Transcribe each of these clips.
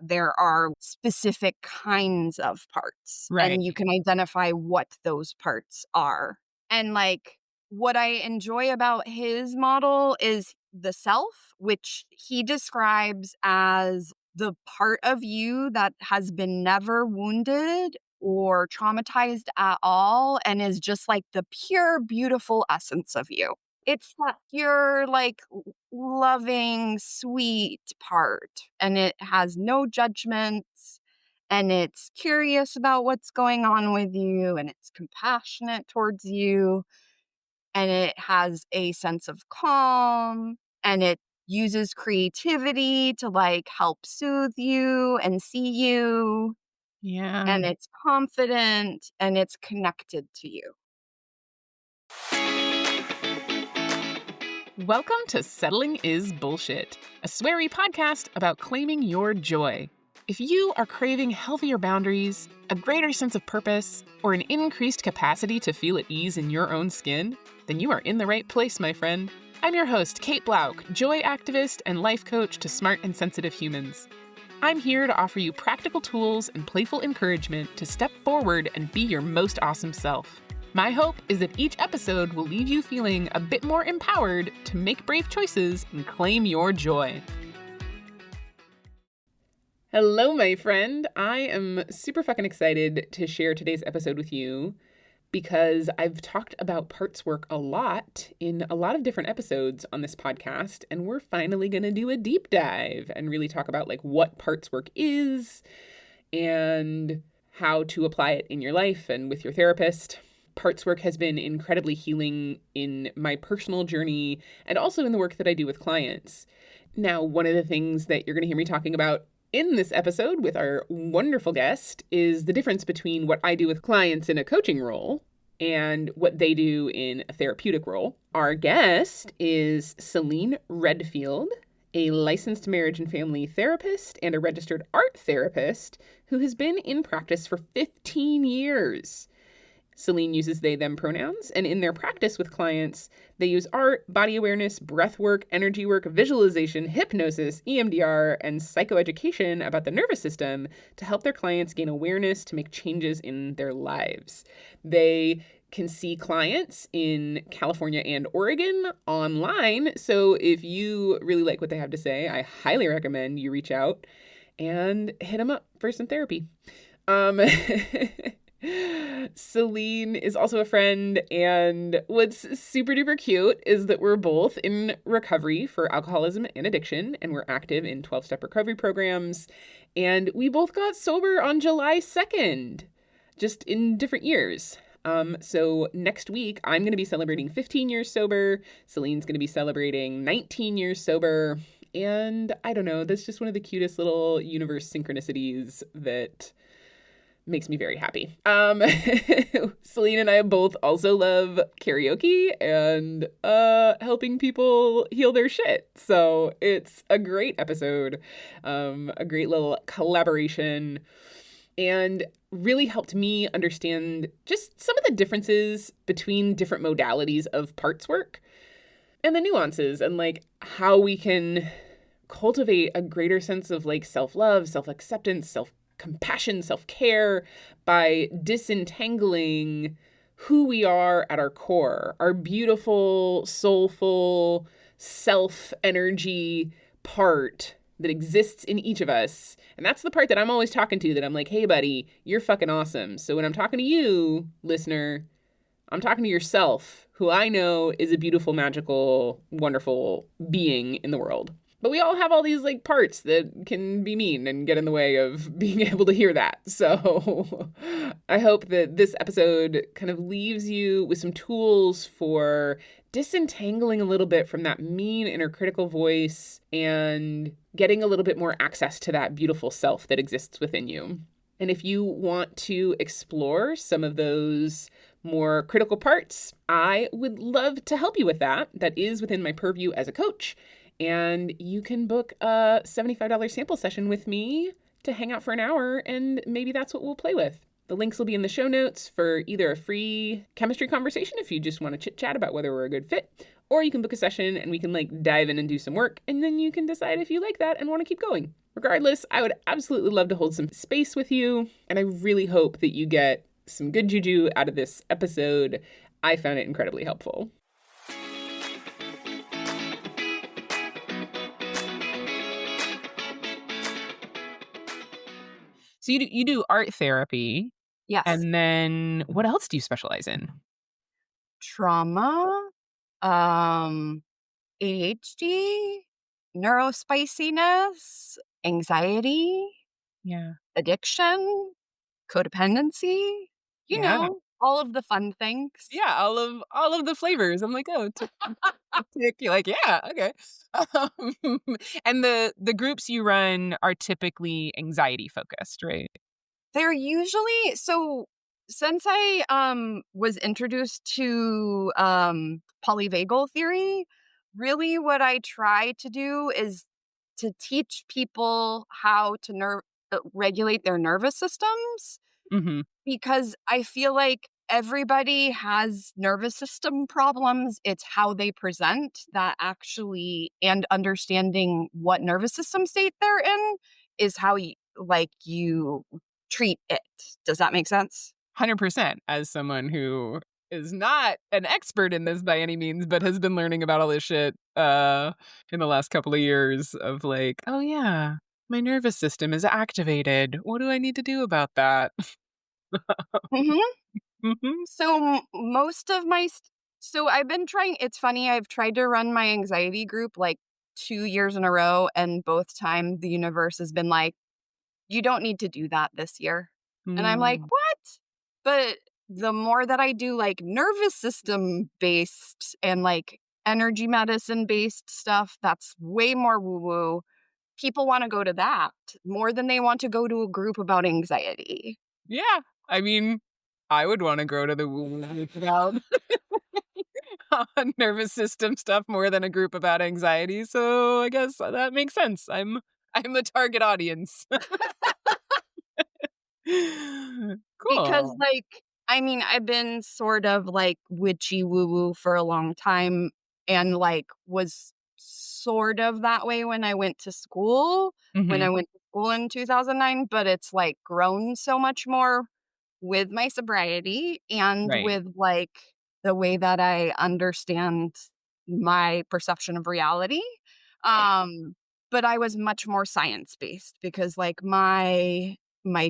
there are specific kinds of parts, Right. and you can identify what those parts are. And like what I enjoy about his model is the self, which he describes as the part of you that has been never wounded or traumatized at all and is just like the pure, beautiful essence of you. It's that pure, like loving, sweet part. And it has no judgments. And it's curious about what's going on with you. And it's compassionate towards you. And it has a sense of calm. And it uses creativity to like help soothe you and see you. Yeah. And it's confident and it's connected to you. Welcome to Settling is Bullshit, a sweary podcast about claiming your joy. If you are craving healthier boundaries, a greater sense of purpose, or an increased capacity to feel at ease in your own skin, then you are in the right place, my friend. I'm your host, Kate Blauk, joy activist and life coach to smart and sensitive humans. I'm here to offer you practical tools and playful encouragement to step forward and be your most awesome self. My hope is that each episode will leave you feeling a bit more empowered to make brave choices and claim your joy. Hello, my friend. I am super fucking excited to share today's episode with you because I've talked about parts work a lot in a lot of different episodes on this podcast, and we're finally going to do a deep dive and really talk about like what parts work is and how to apply it in your life and with your therapist. Parts work has been incredibly healing in my personal journey and also in the work that I do with clients. Now, one of the things that you're going to hear me talking about in this episode with our wonderful guest is the difference between what I do with clients in a coaching role and what they do in a therapeutic role. Our guest is Celine Redfield, a licensed marriage and family therapist and a registered art therapist who has been in practice for 15 years. Celine uses they, them pronouns, and in their practice with clients, they use art, body awareness, breath work, energy work, visualization, hypnosis, EMDR, and psychoeducation about the nervous system to help their clients gain awareness to make changes in their lives. They can see clients in California and Oregon online, so if you really like what they have to say, I highly recommend you reach out and hit them up for some therapy. Celine is also a friend, and what's super duper cute is that we're both in recovery for alcoholism and addiction, and we're active in 12-step recovery programs, and we both got sober on July 2nd, just in different years. So next week, I'm going to be celebrating 15 years sober. Celine's going to be celebrating 19 years sober, and I don't know, that's just one of the cutest little universe synchronicities that makes me very happy. Celine and I both also love karaoke and helping people heal their shit. So it's a great episode, a great little collaboration, and really helped me understand just some of the differences between different modalities of parts work and the nuances and like how we can cultivate a greater sense of like self-love, self-acceptance, compassion, self-care by disentangling who we are at our core, our beautiful, soulful, self-energy part that exists in each of us. And that's the part that I'm always talking to, that I'm like, hey, buddy, you're fucking awesome. So when I'm talking to you, listener, I'm talking to yourself, who I know is a beautiful, magical, wonderful being in the world. But we all have all these like parts that can be mean and get in the way of being able to hear that. So I hope that this episode kind of leaves you with some tools for disentangling a little bit from that mean inner critical voice and getting a little bit more access to that beautiful self that exists within you. And if you want to explore some of those more critical parts, I would love to help you with that. That is within my purview as a coach. And you can book a $75 sample session with me to hang out for an hour, and maybe that's what we'll play with. The links will be in the show notes for either a free chemistry conversation if you just want to chit chat about whether we're a good fit, or you can book a session and we can like dive in and do some work, and then you can decide if you like that and want to keep going. Regardless, I would absolutely love to hold some space with you, and I really hope that you get some good juju out of this episode. I found it incredibly helpful. So you do art therapy, Yes. and then what else do you specialize in? Trauma, um, ADHD, neurospiciness, anxiety, Yeah. addiction, codependency, Yeah. all of the fun things. Yeah, all of the flavors. I'm like, "Oh, tick." You're like, "Yeah, okay." Um, and the groups you run are typically anxiety focused, right? They're usually so since I was introduced to polyvagal theory, really what I try to do is to teach people how to regulate their nervous systems, Mhm. because I feel like everybody has nervous system problems. It's how they present that actually, and understanding what nervous system state they're in is how you treat it. Does that make sense? 100% as someone who is not an expert in this by any means, but has been learning about all this shit, in the last couple of years of like, "Oh, yeah, my nervous system is activated. What do I need to do about that?" Mhm. Mhm. So most of so I've been trying. It's funny. I've tried to run my anxiety group like 2 years in a row, and both times the universe has been like, "You don't need to do that this year." And I'm like, Mm. "What?" But the more that I do, like, nervous system based and, like, energy medicine based stuff, that's way more woo woo. People wanna go to that more than they want to go to a group about anxiety. Yeah. I mean, I would wanna go to the woo about nervous system stuff more than a group about anxiety, so I guess that makes sense. I'm the target audience. Because, Cool. like, I mean, I've been sort of, like, witchy woo woo for a long time, and, like, was sort of that way when I Mhm. went to school in 2009, but it's, like, grown so much more with my sobriety and Right. with, like, the way that I understand my perception of reality. Right. Um, but I was much more science-based because, like, my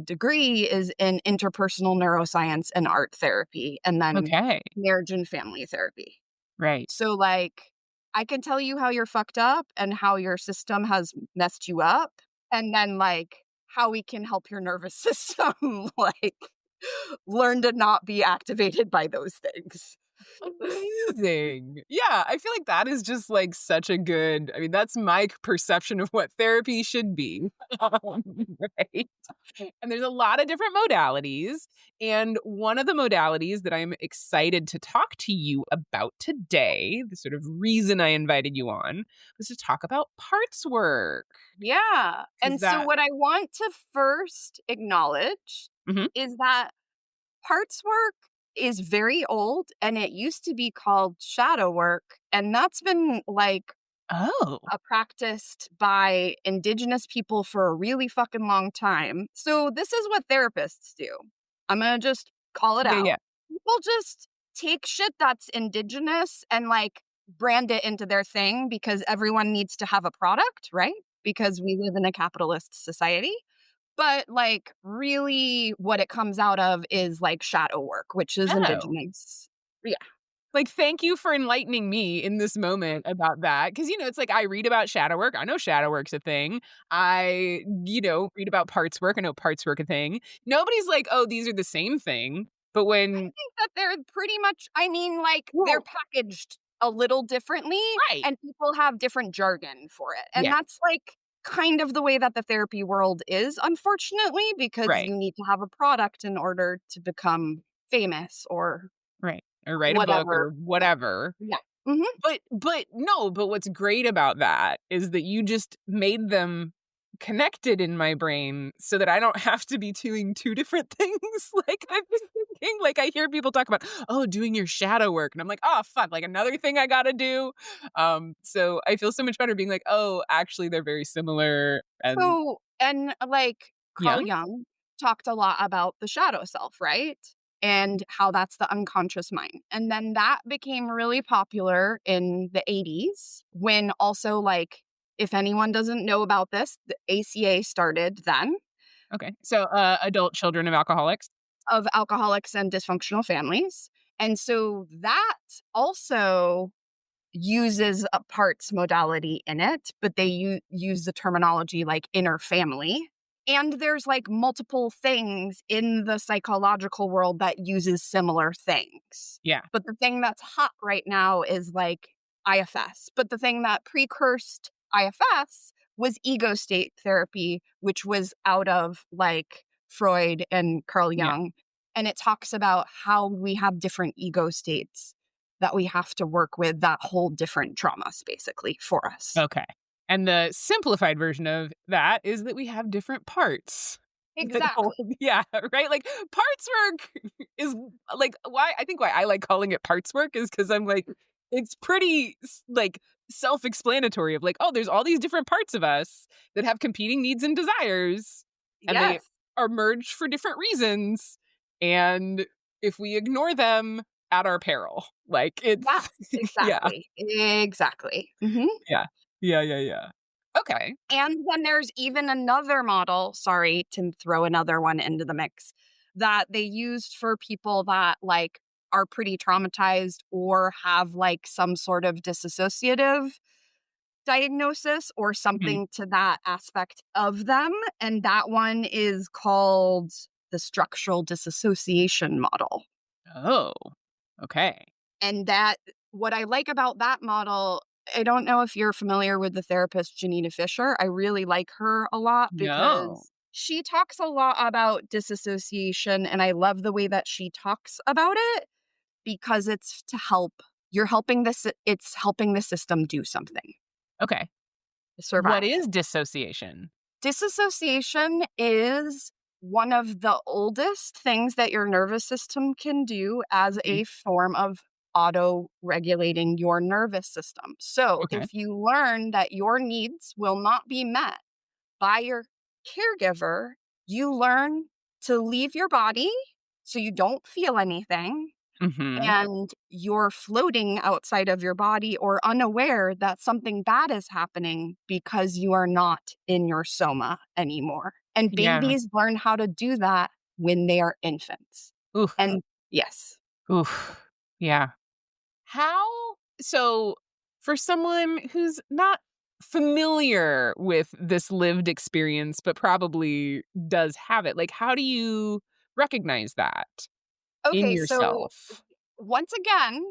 degree is in interpersonal neuroscience and art therapy, and then Okay. marriage and family therapy. Right. So, like, I can tell you how you're fucked up and how your system has messed you up, and then, like, how we can help your nervous system, like, learn to not be activated by those things. Amazing. Yeah, I feel like that is just, like, such a good I mean, that's my perception of what therapy should be. Um, right? And there's a lot of different modalities, and one of the modalities that I'm excited to talk to you about today, the sort of reason I invited you on, was to talk about parts work. Yeah, Because and so that what I want to first acknowledge Mhm. is that parts work is very old, and it used to be called shadow work, and that's been, like, Oh. practiced by indigenous people for a really fucking long time. So this is what therapists do. I'm gonna just call it Yeah, out. yeah. People just take shit that's indigenous and, like, brand it into their thing because everyone needs to have a product, right? Because we live in a capitalist society. But, like, really what it comes out of is, like, shadow work, which is Oh. indigenous. Yeah. Like, thank you for enlightening me in this moment about that, because it's like, I read about shadow work, I know shadow work's a thing. Read about parts work, I know parts work a thing. Nobody's like, "Oh, these are the same thing," but I when think that they're pretty much, I mean, like, they're well, packaged a little differently, right. and people have different jargon for it, and Yeah, that's, like, kind of the way that the therapy world is, unfortunately, because right, you need to have a product in order to become famous or right. Or write a book whatever. or Yeah. whatever. Yeah. Mhm. But no, but what's great about that is that you just made them connected in my brain so that I don't have to be doing two different things. Like I've been thinking, like I hear people talk about, oh, doing your shadow work. And I'm like, oh fuck, like another thing I gotta do. So I feel so much better being like, oh, actually they're very similar and So, and like Carl young. Jung talked a lot about the shadow self, right? And how that's the unconscious mind. And then that became really popular in the 80s when also, like, if anyone doesn't know about this, the ACA started then, Okay. So adult children of alcoholics. of alcoholics and dysfunctional families. And so that also uses a parts modality in it, but they use the terminology like inner family. And there's like multiple things in the psychological world that uses similar things. Yeah. But the thing that's hot right now is like IFS. But the thing that precursed IFS was ego state therapy, which was out of like Freud and Carl Yeah. Jung. And it talks about how we have different ego states that we have to work with that hold different traumas basically for us. Okay. And the simplified version of that is that we have different parts. That hold Exactly. yeah, right? Like, parts work is, like, why I like calling it parts work is because 'cause I'm like, it's pretty like, self-explanatory of like, "Oh, there's all these different parts of us that have competing needs and desires, and they Yes. are merged for different reasons, and if we ignore them, at our peril." Like, it's Yes, yeah, exactly. Exactly. yeah. Yeah, yeah, yeah. Okay. And then there's even another model, sorry to throw another one into the mix, that they used for people that like are pretty traumatized or have like some sort of dissociative diagnosis or Mhm. something to that aspect of them. And that one is called the structural dissociation model. Oh, okay. And that, what I like about that model, I don't know if you're familiar with the therapist Janina Fisher. I really like her a lot No. because she talks a lot about disassociation. And I love the way that she talks about it because it's to help. You're helping this, it's helping the system do something, Okay. What survive. is dissociation? Disassociation is one of the oldest things that your nervous system can do as Mhm. a form of auto regulating your nervous system. So, Okay. if you learn that your needs will not be met by your caregiver, you learn to leave your body so you don't feel anything Mhm. and you're floating outside of your body or unaware that something bad is happening because you are not in your soma anymore. And Yeah. babies learn how to do that when they are infants. Oof. And yes. Oof. Yeah. How so for someone who's not familiar with this lived experience, but probably does have it, like, how do you recognize that in Okay, so yourself? once again,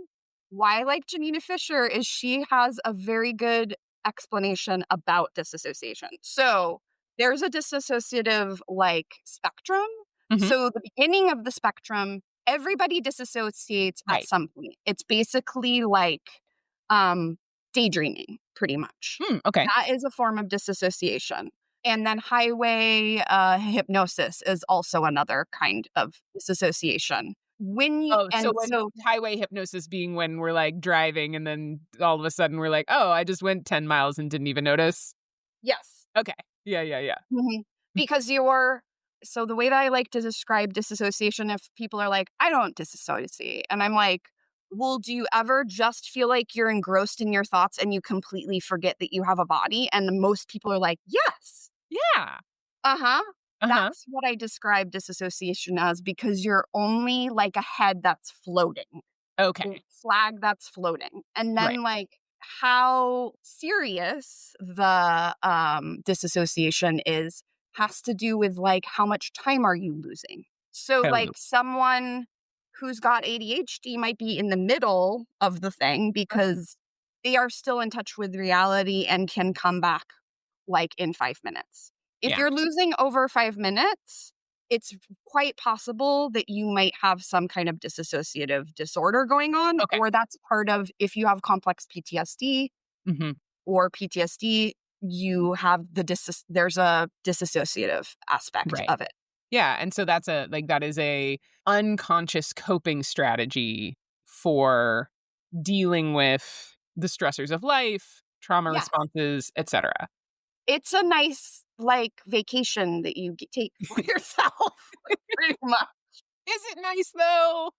why I like Janina Fisher is she has a very good explanation about disassociation. So there's a disassociative like spectrum. Mhm. So the beginning of the spectrum, everybody disassociates at Right. some point. It's basically like um daydreaming, pretty much. Okay. That is a form of disassociation. And then highway hypnosis is also another kind of disassociation. When you Oh, so and when so highway hypnosis being when we're, like, driving and then all of a sudden we're like, "Oh, I just went 10 miles and didn't even notice." yes. Okay. Yeah, yeah, yeah. Mhm. Because you're so the way that I like to describe disassociation, if people are like, "I don't disassociate," and I'm like, "Well, do you ever just feel like you're engrossed in your thoughts and you completely forget that you have a body?" And most people are like, "Yes." Yeah. Uh-huh. Uh-huh. That's what I describe disassociation as because you're only like a head that's floating. Okay. Flag that's floating. And Right. then like how serious the disassociation is has to do with like how much time are you losing. So Totally. like someone who's got ADHD might be in the middle of the thing because they are still in touch with reality and can come back like in 5 minutes. If Yeah. you're losing over 5 minutes, it's quite possible that you might have some kind of dissociative disorder going on, Okay. or that's part of if you have complex PTSD Mhm. or PTSD, you have there's a disassociative aspect Right. of it. Yeah, and so that's a like, that is a unconscious coping strategy for dealing with the stressors of life, trauma Yes. responses, etcetera. It's a nice, like, vacation that you take for yourself, pretty much. Is it nice, though?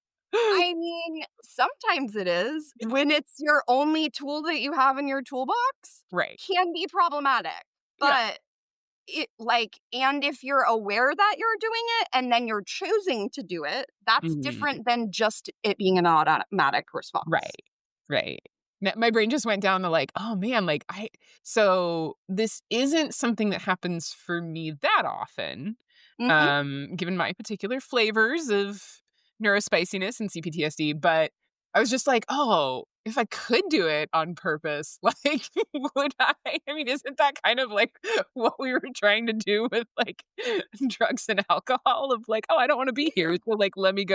I mean, sometimes it is. When it's your only tool that you have in your toolbox, Right. can be problematic. Yeah. But and if you're aware that you're doing it and then you're choosing to do it, that's Mhm. different than just it being an automatic response. Right. Right. My brain just went down to like, "Oh, man, like, I" so this isn't something that happens for me that often, Mhm. given my particular flavors of neurospiciness and CPTSD, but I was just like, "Oh, if I could do it on purpose, like, would I?" I mean, isn't that kind of like what we were trying to do with, like, drugs and alcohol of like, "Oh, I don't wanna be here, so, like, let me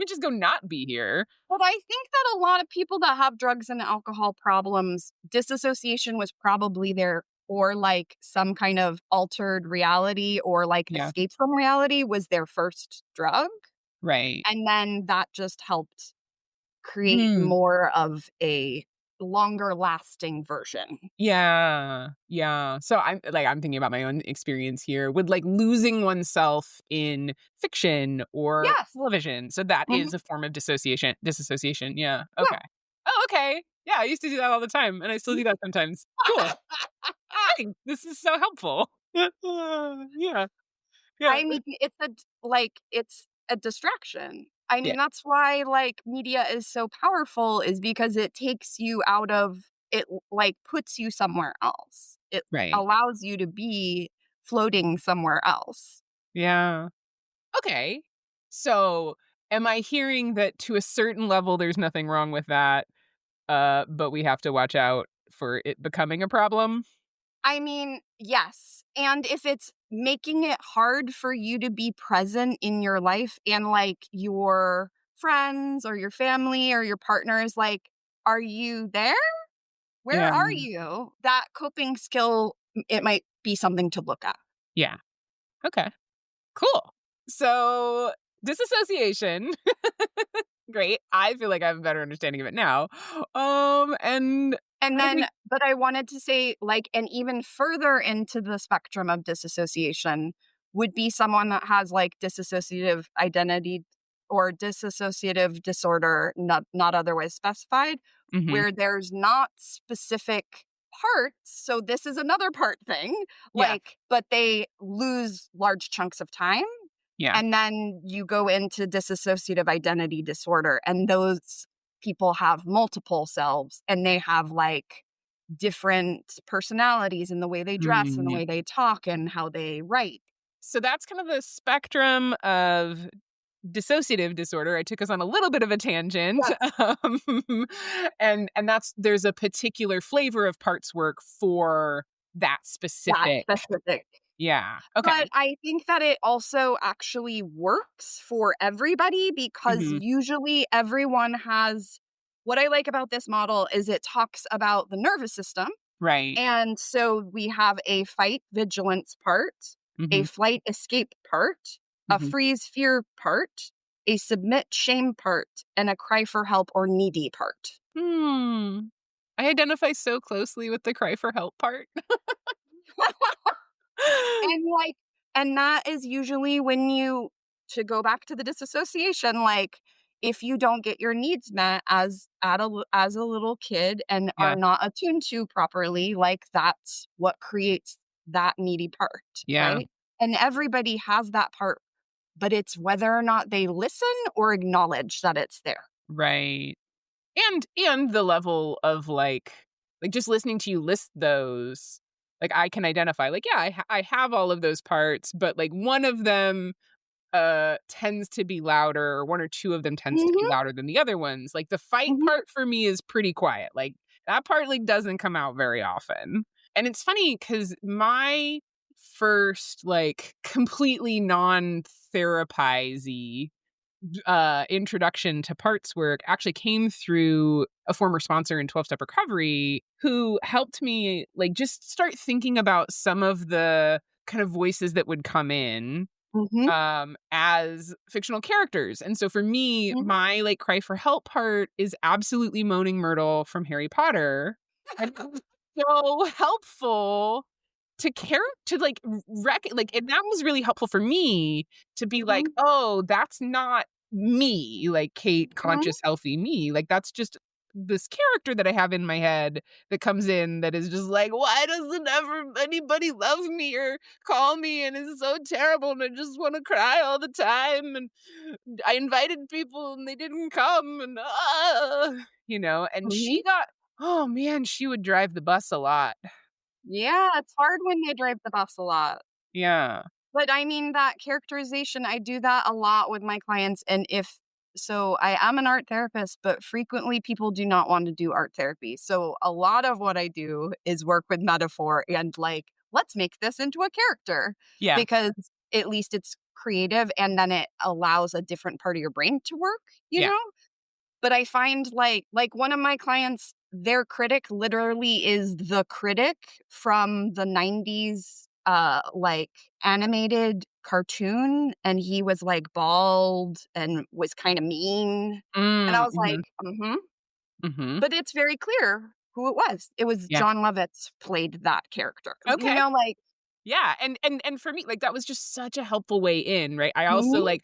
just go not be here." But I think that a lot of people that have drugs and alcohol problems, disassociation was probably there, or like some kind of altered reality or like Yeah. escape from reality was their first drug. Right. And then that just helped create Mm. more of a longer lasting version. Yeah. Yeah. So I'm thinking about my own experience here with like losing oneself in fiction or Yes. television. So that Mhm. is a form of disassociation. Yeah. Yeah. Okay. Oh, okay. Yeah, I used to do that all the time and I still do that sometimes. Cool. Thanks. This is so helpful. Yeah. Yeah. I mean, it's a distraction. I Yeah. mean, that's why, like, media is so powerful is because it takes you out of it, like, puts you somewhere else. It Right. allows you to be floating somewhere else. Yeah. Okay. So am I hearing that to a certain level there's nothing wrong with that? But we have to watch out for it becoming a problem. I mean, yes, and if it's making it hard for you to be present in your life and, like, your friends or your family or your partner is like, "Are you there? Where Yeah. are you?" That coping skill, it might be something to look at. Yeah. Okay. Cool. So disassociation. Great. I feel like I have a better understanding of it now. And And I then think but I wanted to say, like, and even further into the spectrum of disassociation would be someone that has, like, dissociative identity or dissociative disorder, not otherwise specified, mhm. where there's not specific parts, so this is another part thing, Yeah. like, but they lose large chunks of time, Yeah. and then you go into dissociative identity disorder, and those people have multiple selves, and they have, like, different personalities in the way they dress and the Mm. way they talk and how they write. So that's kind of the spectrum of dissociative disorder. I took us on a little bit of a tangent. Yes. And that's there's a particular flavor of parts work for that That specific. specific. Yeah. But Okay. I think that it also actually works for everybody because Mhm. usually everyone has what I like about this model is it talks about the nervous system. Right. And so we have a fight vigilance part, a Mhm. flight escape part, a Mhm. freeze fear part, a submit shame part, and a cry for help or needy part. Hmm. I identify so closely with the cry for help part. And, like, and that is usually when you to go back to the disassociation, like, if you don't get your needs met as a little kid and are Yeah. not attuned to properly, like, that's what creates that needy part, Yeah. right? And everybody has that part, but it's whether or not they listen or acknowledge that it's there. Right. And the level of like just listening to you list those, like I can identify like yeah, I have all of those parts, but like one of them tends to be louder or one or two of them tends to be Mhm, louder than the other ones. Like the fight mhm. part for me is pretty quiet. Like that part like doesn't come out very often. And it's funny cuz my first like completely non-therapizey introduction to parts work actually came through a former sponsor in 12 step recovery who helped me like just start thinking about some of the kind of voices that would come in Mhm. as fictional characters. And so for me, Mhm. my like cry for help part is absolutely Moaning Myrtle from Harry Potter. And it was so helpful to like like and that was really helpful for me to be like, Mhm. oh, that's not me, like Kate, Mhm. conscious, healthy me. Like that's just this character that I have in my head that comes in that is just like, why doesn't ever anybody love me or call me and it's so terrible and I just want to cry all the time and I invited people and they didn't come and and Mhm. she got oh man, she would drive the bus a lot. Yeah, it's hard when they drive the bus a lot. Yeah. But I mean that characterization, I do that a lot with my clients, and if so I am an art therapist, but frequently people do not want to do art therapy. So a lot of what I do is work with metaphor and like, let's make this into a character Yeah. because at least it's creative and then it allows a different part of your brain to work, you Yeah. know? But I find like one of my clients, their critic literally is the critic from the 90s like animated cartoon and he was like bald and was kind of mean. And I Mm, was like, mhm, "Mhm." mhm. But it's very clear who it was. It was Yeah. John Lovitz played that character. You Okay. know, like, Yeah, and for me, like, that was just such a helpful way in, right? I also, mhm. like,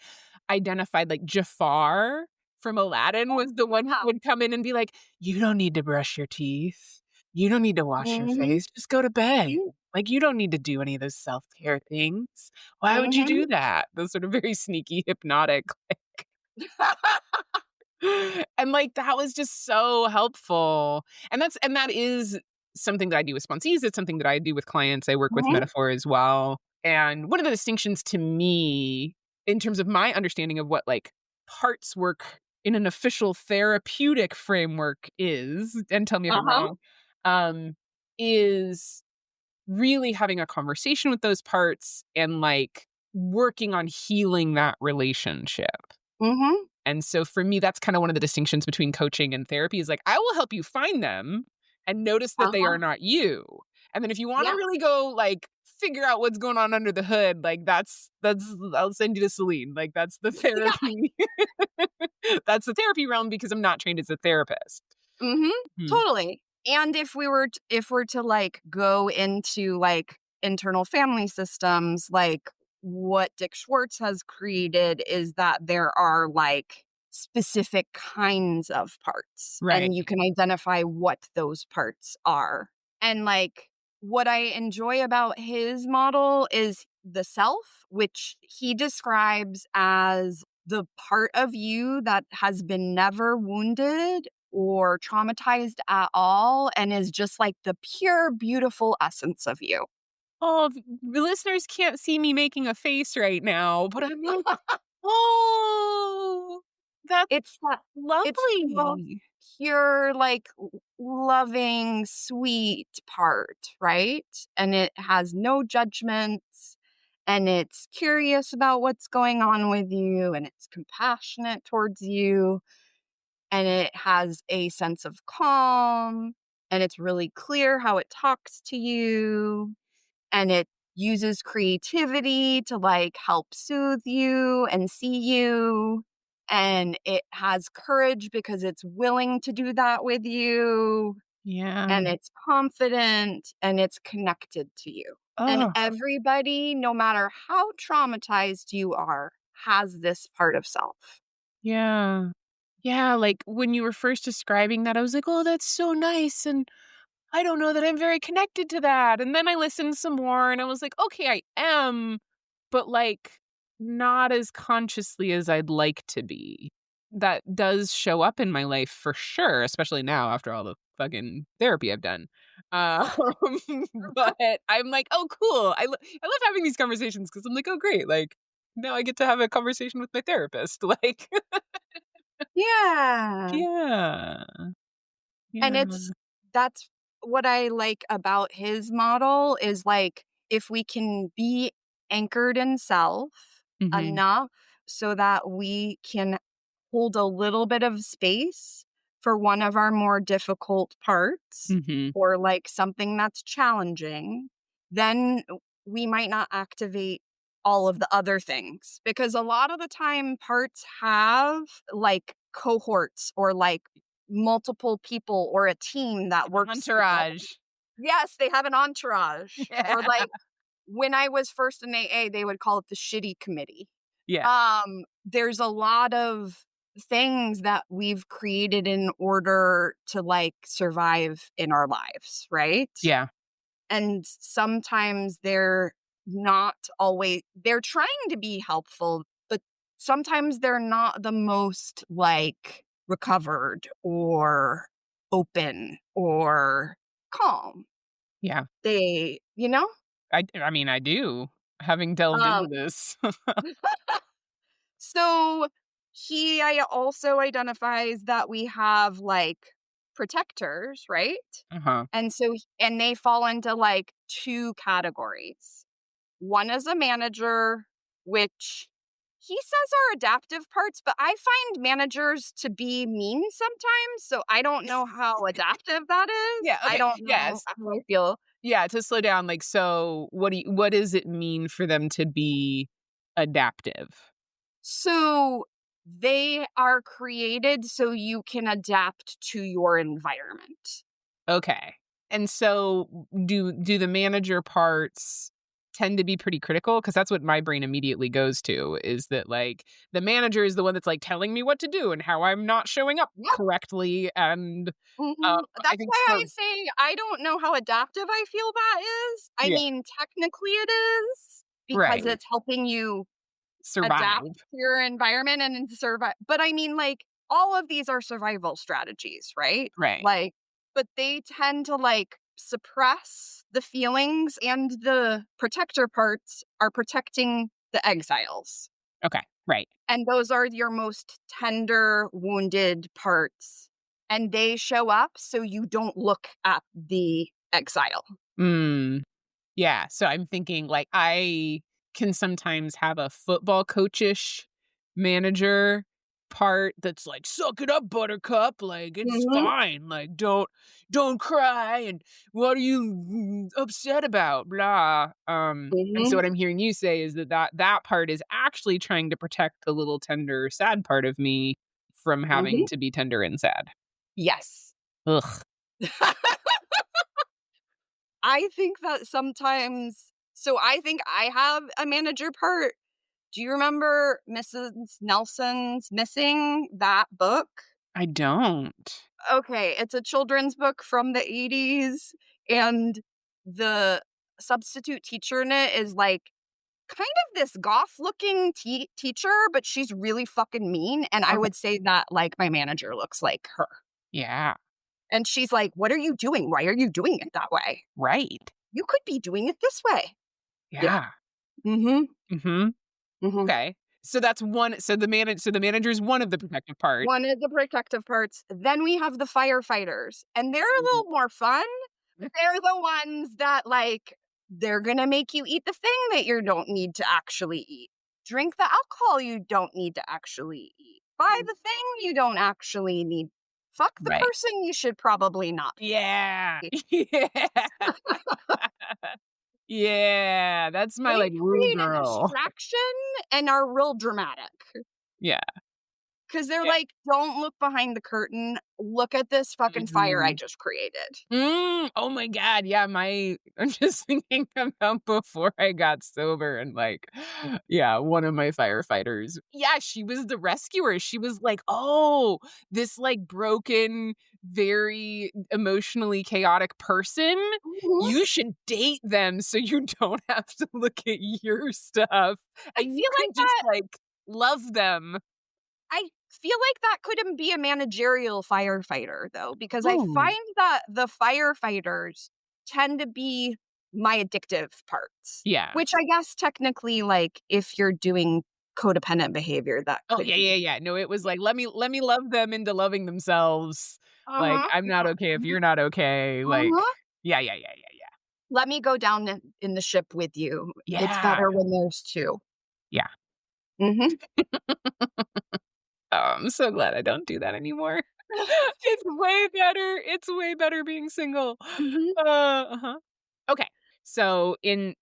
identified, like, Jafar from Aladdin was the one who Yeah. would come in and be like, "You don't need to brush your teeth. You don't need to wash your Mhm. face. Just go to bed. Mhm. Like, you don't need to do any of those self-care things. Why would you Mhm. do that?" Those sort of very sneaky, hypnotic and, like, that was just so helpful, and that is something that I do with sponsees, it's something that I do with clients, I work with Mhm. metaphor as well, and one of the distinctions to me, in terms of my understanding of what, like, parts work in an official therapeutic framework is, and tell me if I'm Uh-huh. wrong, um, is really having a conversation with those parts and, like, working on healing that relationship. Mhm. And so for me, that's kind of one of the distinctions between coaching and therapy is like, I will help you find them and notice that they are Uh-huh. not you. And then if you want to Yeah. really go like figure out what's going on under the hood, like that's I'll send you to Celine. Like that's the Yeah. therapy. That's the therapy realm because I'm not trained as a therapist. Mhm. Hmm. Totally. And if we're to, like, go into, like, internal family systems, like, what Dick Schwartz has created is that there are, like, specific kinds of parts, Right. and you can identify what those parts are. And, like, what I enjoy about his model is the self, which he describes as the part of you that has been never wounded or traumatized at all and is just like the pure, beautiful essence of you. Oh, the listeners can't see me making a face right now, but I'm like, oh, that's It's that it's the most lovely. pure, like, loving, sweet part, right? And it has no judgments, and it's curious about what's going on with you, and it's compassionate towards you, and it has a sense of calm, and it's really clear how it talks to you, and it uses creativity to like help soothe you and see you, and it has courage because it's willing to do that with you, Yeah. and it's confident and it's connected to you. And Oh, everybody, no matter how traumatized you are, has this part of self. yeah. Yeah, like, when you were first describing that, I was like, "Oh, that's so nice," and I don't know that I'm very connected to that, and then I listened some more, and I was like, "Okay, I am, but, like, not as consciously as I'd like to be." That does show up in my life for sure, especially now after all the fucking therapy I've done. Um, but I'm like, "Oh, cool." I love having these conversations because 'cause I'm like, "Oh, great," like, now I get to have a conversation with my therapist, like Yeah. Yeah. And Yeah. that's what I like about his model is, like, if we can be anchored in self Mhm. enough, so that we can hold a little bit of space for one of our more difficult parts Mhm. or like something that's challenging, then we might not activate all of the other things because a lot of the time parts have like cohorts or like multiple people or a team that works together. Entourage. Yes, they have an entourage or Yeah. like when I was first in AA, they would call it the shitty committee. Yeah. There's a lot of things that we've created in order to like survive in our lives, right? Yeah. And sometimes they're not always they're trying to be helpful, but sometimes they're not the most like recovered or open or calm. Yeah. They. I mean, I do, having delved Um into this. So he also identifies that we have like protectors, right? Uh-huh. And they fall into like two categories. One is a manager, which he says are adaptive parts, but I find managers to be mean sometimes. So I don't know how adaptive that is. Yeah, I okay. don't know Yes. how I feel. Yeah, to slow down, like, so what does it mean for them to be adaptive? So they are created so you can adapt to your environment. Okay. And so do the manager parts tend to be pretty critical? Because that's what my brain immediately goes to, is that, like, the manager is the one that's, like, telling me what to do and how I'm not showing up Yeah. correctly, and, I That's think why I for say I don't know how adaptive I feel that is. I yeah, mean, technically it is because right. it's helping you adapt Survive. to your environment and survive. But I mean, like, all of these are survival strategies, right? Right. Like, but they tend to like suppress the feelings, and the protector parts are protecting the exiles. Okay. Right. And those are your most tender, wounded parts. And they show up so you don't look at the exile. Mm. Yeah, so I'm thinking, like, I can sometimes have a football coachish manager part that's like, "Suck it up, buttercup, like, it's Mhm, fine, like, don't cry, and what are you upset about, blah," and so mhm, what I'm hearing you say is that part is actually trying to protect the little tender, sad part of me from having mhm. to be tender and sad. Yes. Ugh. I think that sometimes so I think I have a manager part. Do you remember Mrs. Nelson's Missing, that book? I don't. Okay, it's a children's book from the '80s, and the substitute teacher in it is, like, kind of this goth-looking teacher, but she's really fucking mean, and I Okay. would say that, like, my manager looks like her. Yeah. And she's like, "What are you doing? Why are you doing it that way? Right. You could be doing it this way." Yeah. Yeah. Mhm. Mhm. Mhm. Okay. So that's one so the manager is one of the protective part. One of the protective parts. Then we have the firefighters, and they're a Mhm. little more fun. They're the ones that, like, they're gonna make you eat the thing that you don't need to actually eat. Drink the alcohol you don't need to actually eat. Buy Mm. the thing you don't actually need. Fuck the Right. person you should probably not Yeah. Yeah. Yeah, that's my, They like, woo create a girl. distraction and are real dramatic. Yeah. 'Cause they're Yeah. like, "Don't look behind the curtain. Look at this fucking fire I Mhm. just created." Oh my god, yeah, my I'm just thinking about before I got sober and, like, yeah, one of my firefighters yeah, she was the rescuer. She was like, "Oh, this, like, broken, very emotionally chaotic person, Mhm. you should date them so you don't have to look at your stuff, I and you feel can like just, that like, love them." I feel like that couldn't be a managerial firefighter, though, because I Ooh. find that the firefighters tend to be my addictive parts, Yeah. which I guess technically, like, if you're doing codependent behavior, that Oh, could yeah, yeah, be. yeah. No, it was like, let me love them into loving themselves. Like, Uh-huh. I'm not Yeah. okay if Mhm. you're not okay, like Uh-huh. yeah, yeah, yeah, yeah, yeah. "Let me go down in the ship with you. It's Yeah. better when there's 2." Yeah. Mhm. Oh, I'm so glad I don't do that anymore. It's way better. It's way better being single. Mhm. Uh-huh. Okay. So in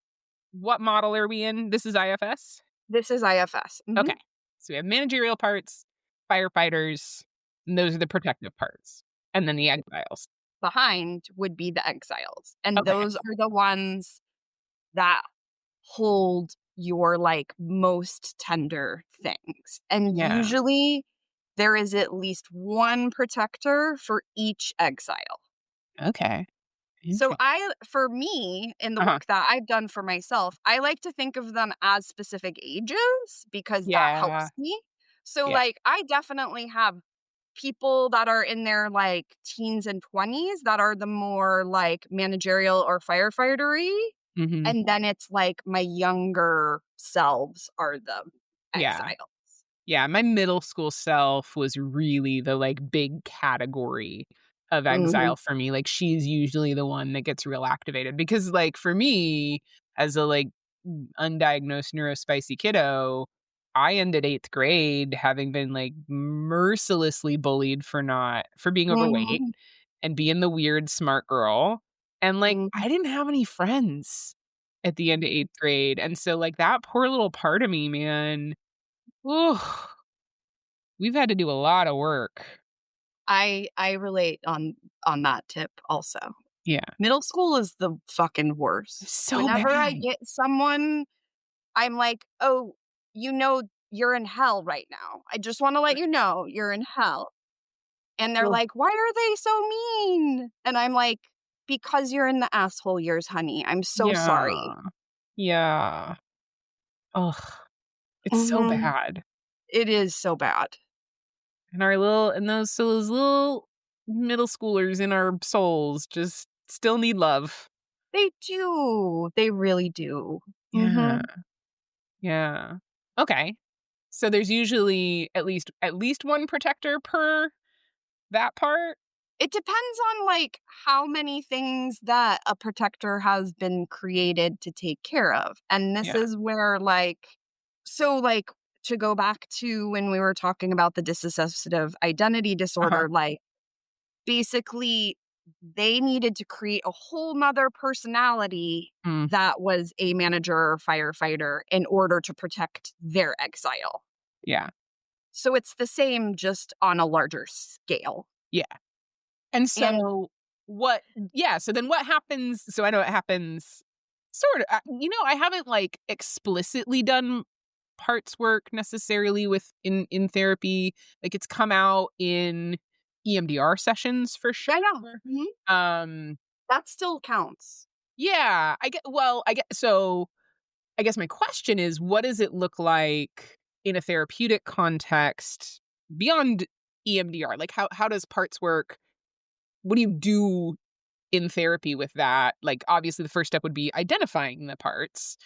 what model are we in? This is IFS? This is IFS. Mhm. Okay. So we have managerial parts, firefighters, and those are the protective parts. And then the exiles. Behind would be the exiles, and Okay. those are the ones that hold your, like, most tender things, and Yeah. usually, there is at least one protector for each exile. Okay. So Interesting. for me, in the Uh-huh. work that I've done for myself, I like to think of them as specific ages because that Yeah. helps me. So, Yeah. like, I definitely have people that are in their, like, teens and 20s that are the more, like, managerial or firefightery, Mhm. and then it's, like, my younger selves are the Yeah. exiles. Yeah, my middle school self was really the, like, big category of Mhm, exile for me, like, she's usually the one that gets real activated because, like, for me, as a, like, undiagnosed neurospicy kiddo, I ended 8th grade having been, like, mercilessly bullied for being overweight mhm, and being the weird smart girl, and, like, mhm. I didn't have any friends at the end of 8th grade, and so, like, that poor little part of me, man, ooh. We've had to do a lot of work. I relate on that tip also. Yeah. Middle school is the fucking It's worst. so Whenever I bad. get someone, I'm like, "Oh, you know you're in hell right now. I just wanna let you know you're in hell." And they're Ugh. like, "Why are they so mean?" And I'm like, "Because you're in the asshole years, honey. I'm so sorry." Yeah. Yeah. Ugh, it's so Mhm. bad. It is so bad. And our little and those little middle schoolers in our souls just still need love. They do. They really do. Yeah. Mhm. Yeah. Okay. So there's usually at least one protector per that part? It depends on, like, how many things that a protector has been created to take care of, and this Yeah. is where, like so, like, to go back to when we were talking about the dissociative identity Uh-huh. disorder, like, basically, they needed to create a whole whole 'nother personality Mm. that was a manager or firefighter in order to protect their exile. Yeah. So it's the same, just on a larger scale, Yeah. And and so what yeah, so then what happens so I know it happens sort of I haven't, like, explicitly done parts work necessarily with in therapy, like, it's come out in EMDR sessions for sure. yeah, yeah, mhm, Um, that still counts. yeah, I guess my question is, what does it look like in a therapeutic context beyond EMDR? Like, how does parts work? What do you do in therapy with that? Like, obviously, the first step would be identifying the parts.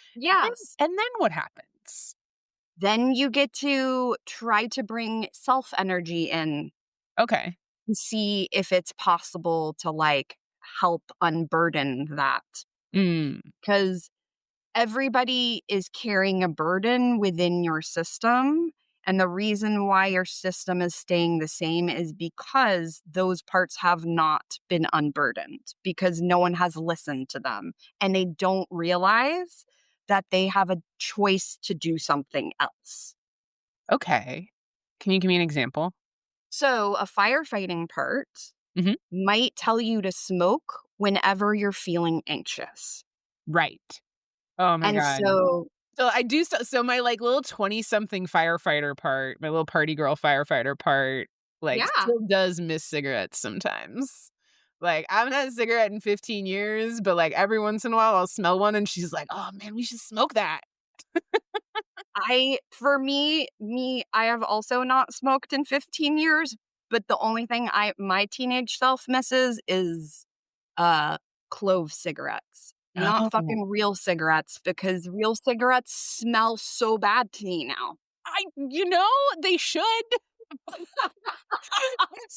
And Yes. and then what happens? Then you get to try to bring self energy in Okay. and see if it's possible to, like, help unburden that. Mm, Because everybody is carrying a burden within your system. And the reason why your system is staying the same is because those parts have not been unburdened, because no one has listened to them. And they don't realize that they have a choice to do something else. okay. Can you give me an example? So, a firefighting part Mhm. might tell you to smoke whenever you're feeling anxious. Right. Oh my And god. so, So I do so my, like, little 20-something firefighter part, my little party girl firefighter part, like, yeah, still does miss cigarettes sometimes. Like, I haven't had a cigarette in 15 years, but, like, every once in a while, I'll smell one and she's like, "Oh, man, we should smoke that." for I have also not smoked in 15 years, but the only thing my teenage self misses is, uh, clove cigarettes, not Oh. fucking real cigarettes, because real cigarettes smell so bad to me now. I they should.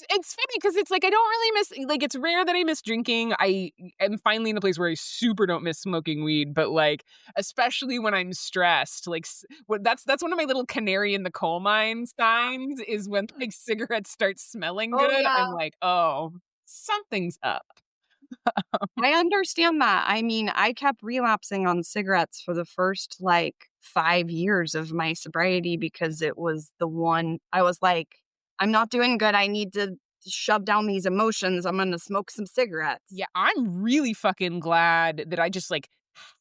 It's funny because it's like I don't really miss like, it's rare that I miss drinking. I am finally in a place where I super don't miss smoking weed, but, like, especially when I'm stressed, like, that's one of my little canary in the coal mine signs is when, like, cigarettes start smelling Oh, good, I'm yeah. like, "Oh, something's up." I understand that. I mean, I kept relapsing on cigarettes for the first, like, 5 years of my sobriety because it was the one I was like, "I'm not doing good. I need to shove down these emotions. I'm gonna smoke some cigarettes." Yeah, I'm really fucking glad that I just, like,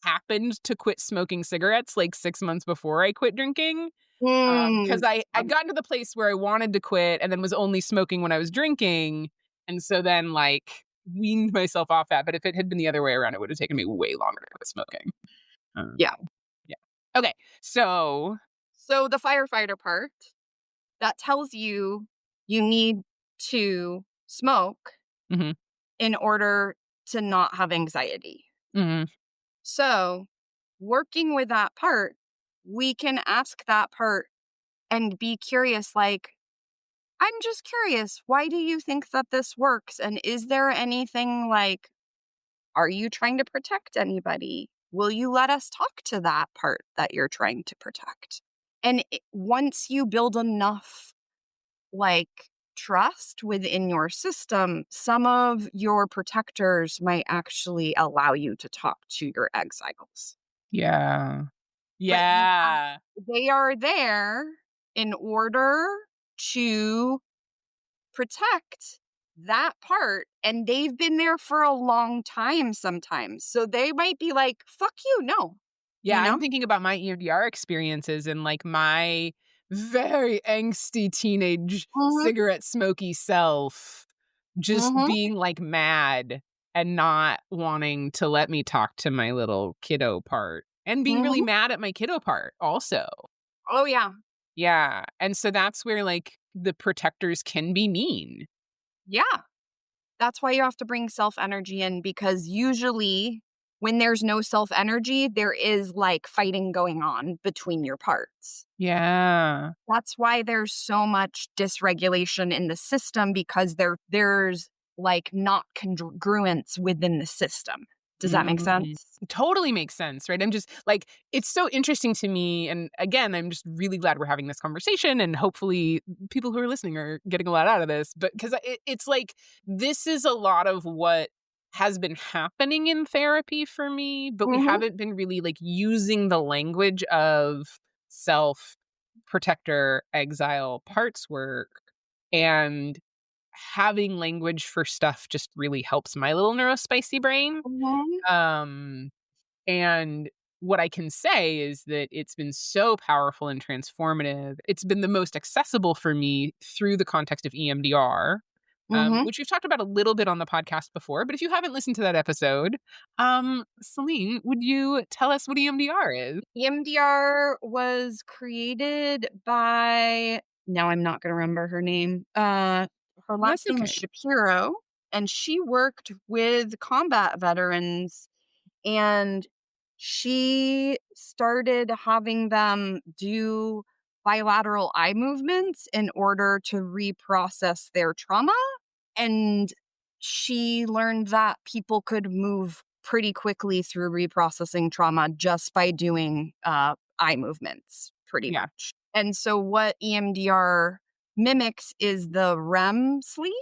happened to quit smoking cigarettes, like, 6 months before I quit drinking. Mm. 'Cause I'd gotten to the place where I wanted to quit and then was only smoking when I was drinking, and so then, like, weaned myself off that, but if it had been the other way around, it would've taken me way longer to quit smoking. Um, Yeah. yeah. Okay, so So the firefighter part, that tells you you need to smoke mhm, in order to not have anxiety. mhm, So, working with that part, we can ask that part and be curious like, I'm just curious, why do you think that this works? And is there anything like, are you trying to protect anybody? Will you let us talk to that part that you're trying to protect? And once you build enough like trust within your system, some of your protectors might actually allow you to talk to your exiles. yeah. But Yeah. they are there in order to protect that part, and they've been there for a long time sometimes. So they might be like, "Fuck you, no." Yeah, You I'm know? thinking about my EMDR experiences and, like, my very angsty teenage Mhm, cigarette smoky self just mhm, being, like, mad and not wanting to let me talk to my little kiddo part, and being really mhm. mad at my kiddo part also. Oh, yeah. Yeah, and so that's where, like, the protectors can be mean. Yeah. That's why you have to bring self energy in because usually when there's no self energy, there is like fighting going on between your parts. Yeah. That's why there's so much dysregulation in the system because there's like not congruence within the system. Does that make Mhm. sense? Totally makes sense, right? I'm just like, it's so interesting to me. And again, I'm just really glad we're having this conversation. And hopefully, people who are listening are getting a lot out of this. But because it's like, this is a lot of what has been happening in therapy for me, but we Mhm. haven't been really like using the language of self, protector, exile, parts work. And having language for stuff just really helps my little neurospicy brain. Mhm. Um, and what I can say is that it's been so powerful and transformative. It's been the most accessible for me through the context of EMDR, Mhm. which we've talked about a little bit on the podcast before. But if you haven't listened to that episode, Celine, would you tell us what EMDR is? EMDR was created by now I'm not gonna remember her name. Her That's last name is okay. Shapiro, and she worked with combat veterans, and she started having them do bilateral eye movements in order to reprocess their trauma. And she learned that people could move pretty quickly through reprocessing trauma just by doing eye movements, pretty Yeah. much. And so, what EMDR mimics is the REM sleep.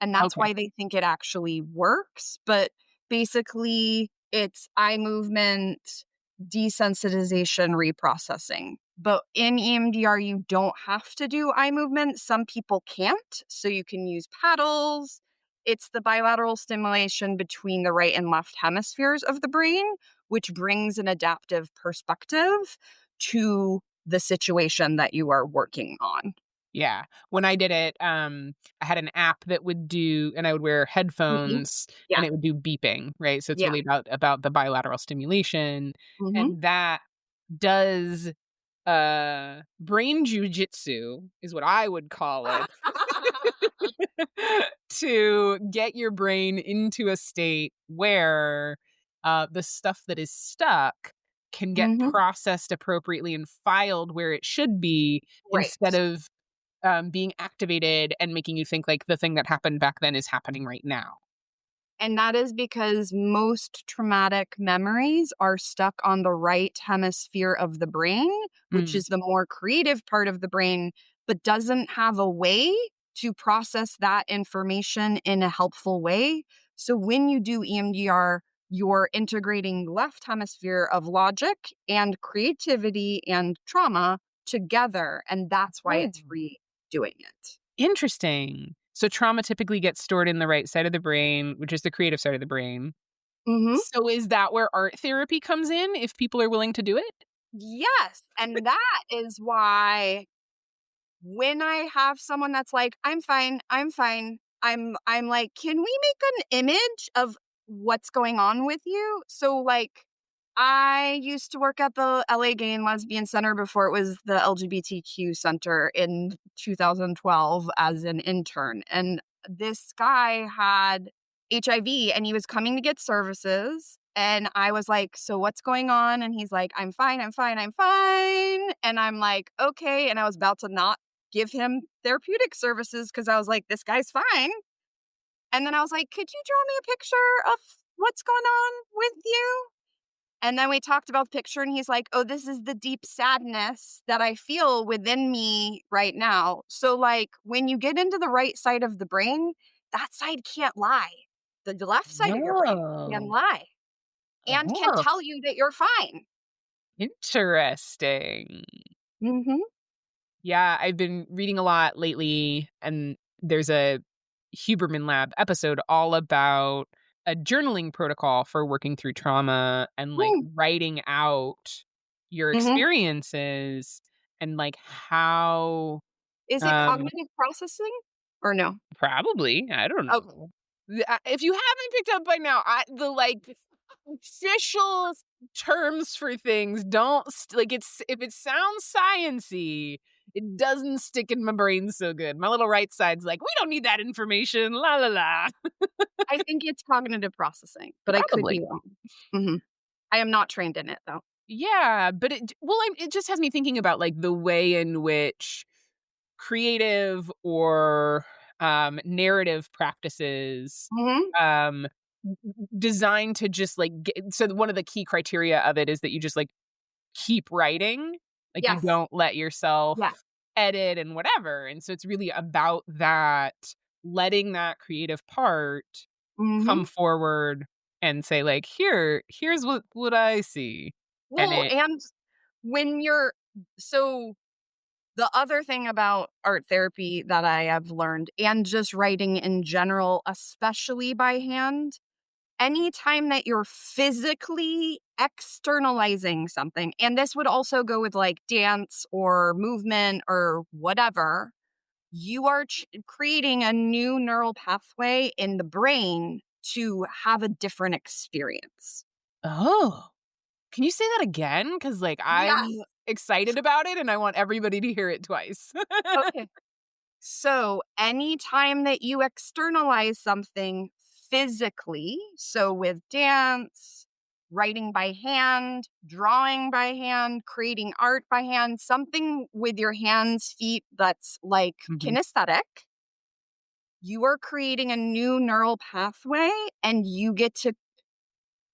And that's Okay. why they think it actually works. But basically, it's eye movement, desensitization, reprocessing. But in EMDR, you don't have to do eye movement. Some people can't. So you can use paddles. It's the bilateral stimulation between the right and left hemispheres of the brain, which brings an adaptive perspective to the situation that you are working on. Yeah. When I did it, I had an app that would do and I would wear Mhm. headphones Yeah. and it would do beeping, right? So it's Yeah. really about the bilateral stimulation. Mhm. And that does brain jujitsu is what I would call it to get your brain into a state where the stuff that is stuck can get Mhm. processed appropriately and filed where it should be instead Right. of being activated and making you think like the thing that happened back then is happening right now. And that is because most traumatic memories are stuck on the right hemisphere of the brain, which Mm. is the more creative part of the brain, but doesn't have a way to process that information in a helpful way. So when you do EMDR, you're integrating the left hemisphere of logic and creativity and trauma together. And that's why Oh. it's free doing it. Interesting. So trauma typically gets stored in the right side of the brain, which is the creative side of the brain. Hmm. So is that where art therapy comes in if people are willing to do it? Yes. And that is why when I have someone that's like, "I'm fine, I'm fine," I'm like, "Can we make an image of what's going on with you?" So, like, I used to work at the LA Gay and Lesbian Center before it was the LGBTQ Center in 2012 as an intern, and this guy had HIV and he was coming to get services, and I was like, "So what's going on?" And he's like, "I'm fine, I'm fine, I'm fine." And I'm like, "Okay." And I was about to not give him therapeutic services because I was like, "This guy's fine." And then I was like, "Could you draw me a picture of what's going on with you?" And then we talked about the picture, and he's like, "Oh, this is the deep sadness that I feel within me right now." So, like, when you get into the right side of the brain, that side can't lie. The left side of your brain can Oh. lie and can Oh, tell you that you're fine. interesting. Mhm. Yeah, I've been reading a lot lately, and there's a Huberman Lab episode all about a journaling protocol for working through trauma and like Mm. writing out your Mhm. experiences and like how Is it um cognitive processing or no? probably, I don't Okay. know. If you haven't picked up by now, the like official terms for things don't like it's if it sounds sciency, it doesn't stick in my brain so good. My little right side's like, we don't need that information. La la la. I think it's cognitive processing, but I could be Probably. wrong. Mhm. I am not trained in it, though. Yeah, but it just has me thinking about like the way in which creative or narrative practices Mhm. um designed to just like so one of the key criteria of it is that you just like keep writing, like you Yes. don't let yourself Yeah. edit and whatever, and so it's really about that, letting that creative part come Mhm. forward and say like, here's what I see, and Well, it and when you're so the other thing about art therapy that I have learned and just writing in general, especially by hand, anytime that you're physically externalizing something, and this would also go with like dance or movement or whatever, you are creating a new neural pathway in the brain to have a different experience. oh, can you say that again? Because like I'm Yes. excited about it and I want everybody to hear it twice. Okay. So, anytime that you externalize something physically, so with dance, writing by hand, drawing by hand, creating art by hand, something with your hands, feet that's like Mhm. kinesthetic, you are creating a new neural pathway and you get to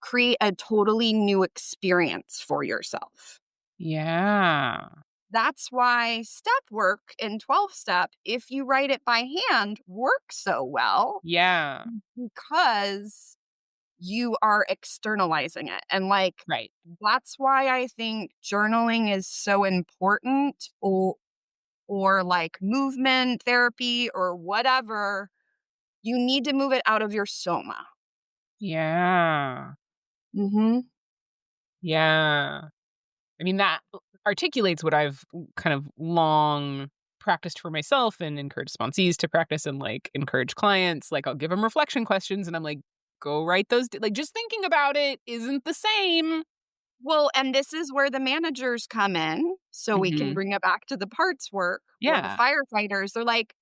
create a totally new experience for yourself. Yeah. That's why step work in 12 step, if you write it by hand, works so well Yeah. because you are externalizing it. And like, Right. that's why I think journaling is so important or like movement therapy or whatever. You need to move it out of your soma. Yeah. Hmm. Yeah. I mean, that articulates what I've kind of long practiced for myself and encourage sponsees to practice and like encourage clients. Like, I'll give them reflection questions and I'm like, go write those. Like, just thinking about it isn't the same. Well, and this is where the managers come in. So we can Hmm. bring it back to the parts work or the Yeah. firefighters. They're like,